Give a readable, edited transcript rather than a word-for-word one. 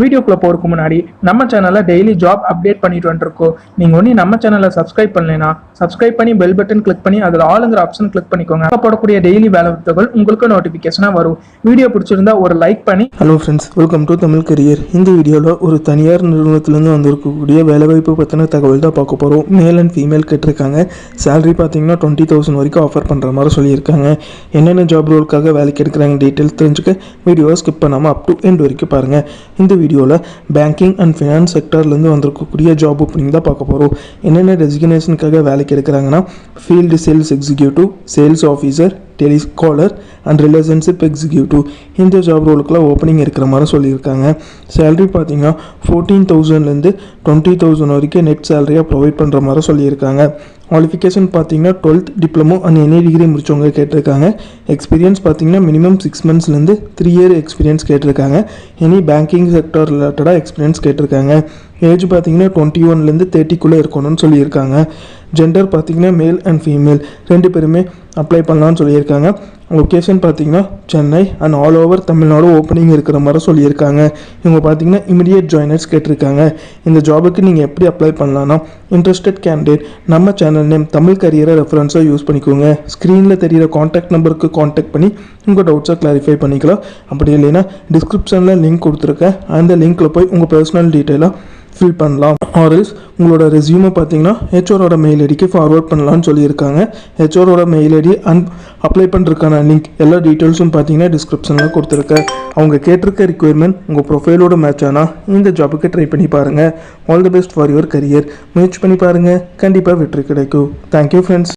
வீடியோக்குள்ள போறதுக்கு முன்னாடி நம்ம சேனல்ல டெய்லி ஜாப் அப்டேட் பண்ணிட்டு வந்துருக்கோம். நீங்க ஒண்ணு நம்ம சேனலை சப்ஸ்கிரைப் பண்ணலைன்னா சப்ஸ்கிரைப் பண்ணி பெல் பட்டன் கிளிக் பண்ணி அதுல ஆளுங்கிற ஆப்ஷன் கிளிக் பண்ணிக்கோங்க. அப்ப போடக்கூடிய டெய்லி வேலை வாய்ப்புகள் உங்களுக்கு நோட்டிபிகேஷனா வரும். வீடியோ பிடிச்சிருந்தா ஒரு லைக் பண்ணி. Hello friends, welcome to Tamil career. இந்த வீடியோவில் ஒரு தனியார் நிறுவனத்திலேருந்து வந்திருக்கக்கூடிய வேலைவாய்ப்பு பற்றின தகவல் தான் பார்க்க போகிறோம். மேல் அண்ட் ஃபீமேல் கேட்டிருக்காங்க. சேலரி பார்த்தீங்கன்னா 20,000 வரைக்கும் ஆஃபர் பண்ணுற மாதிரி சொல்லியிருக்காங்க. என்னென்ன ஜாப் ரோலுக்காக வேலைக்கு எடுக்கிறாங்க டீட்டெயில்ஸ் தெரிஞ்சுக்க வீடியோவை ஸ்கிப் பண்ணாமல் அப் டு எண்ட் வரைக்கும் பாருங்கள். இந்த வீடியோவில் பேங்கிங் அண்ட் ஃபினான்ஸ் செக்டர்லேருந்து வந்திருக்கக்கூடிய ஜாப் ஓப்பனிங் தான் பார்க்க போகிறோம். என்னென்ன டெசிக்னேஷனுக்காக வேலைக்கு எடுக்கிறாங்கன்னா field sales executive, sales officer, telecaller and relationship executive. இந்த ஜாப் ரோலுக்குலாம் ஓப்பனிங் இருக்கிற மாதிரி சொல்லியிருக்காங்க. சேலரி பார்த்தீங்கன்னா 14,000லேருந்து 20,000 வரைக்கும் நெட் சேலரியாக ப்ரொவைட் பண்ணுற மாதிரி சொல்லியிருக்காங்க. குவாலிஃபிகேஷன் பார்த்தீங்கன்னா 12th diploma and any degree முடிச்சவங்க கேட்டிருக்காங்க. எக்ஸ்பீரியன்ஸ் பார்த்தீங்கன்னா மினிமம் 6 monthsலேருந்து 3 year எக்ஸ்பீரியன்ஸ் கேட்டிருக்காங்க. எனி பேங்கிங் செக்டர் ரிலேட்டடாக எக்ஸ்பீரியன்ஸ் கேட்டிருக்காங்க. ஏஜ் பார்த்தீங்கன்னா 21லேருந்து 30க்குள்ளே இருக்கணும்னு சொல்லியிருக்காங்க. ஜெண்டர் பார்த்தீங்கன்னா மேல் அண்ட் ஃபீமேல் ரெண்டு பேருமே அப்ளை பண்ணலான்னு சொல்லியிருக்காங்க. லொக்கேஷன் பார்த்தீங்கன்னா Chennai and all over Tamil Nadu opening இருக்கிற மாதிரி சொல்லியிருக்காங்க. இவங்க பார்த்தீங்கன்னா இமிடியேட் ஜாயினர்ஸ் கேட்டிருக்காங்க. இந்த ஜாபுக்கு நீங்கள் எப்படி அப்ளை பண்ணலான்னா இன்ட்ரெஸ்டட் கேண்டிடேட் நம்ம சேனல் நேம் தமிழ் கரியரை ரெஃபரன்ஸாக யூஸ் பண்ணிக்கோங்க. ஸ்க்ரீனில் தெரிகிற காண்டாக்ட் நம்பருக்கு காண்டாக்ட் பண்ணி உங்கள் டவுட்ஸை கிளாரிஃபை பண்ணிக்கலாம். அப்படி இல்லைன்னா டிஸ்கிரிப்ஷனில் லிங்க் கொடுத்துருக்கேன். அந்த லிங்க்கில் போய் உங்கள் பர்சனல் டீட்டெயிலாக ஃபில் பண்ணலாம். ஆர்எல்ஸ் உங்களோட ரெஸ்யூமை பார்த்தீங்கன்னா ஹெச்ஆரோட மெயில் ஐடிக்கு ஃபார்வர்ட் பண்ணலான்னு சொல்லியிருக்காங்க. ஹெச்ஆரோட மெயில் ஐடி அண்ட் அப்ளை பண்ணுறதுக்கான லிங்க் எல்லா டீட்டெயில்ஸும் பார்த்தீங்கன்னா டிஸ்கிரிப்ஷனில் கொடுத்துருக்கேன். அவங்க கேட்டிருக்க ரிக்வயர்மெண்ட் உங்கள் ப்ரொஃபைலோட மேட்ச் ஆனால் இந்த ஜாபுக்கு ட்ரை பண்ணி பாருங்கள். All the best for your career. முயற்சி பண்ணி பாருங்கள், கண்டிப்பாக வெற்றி கிடைக்கும். Thank you friends.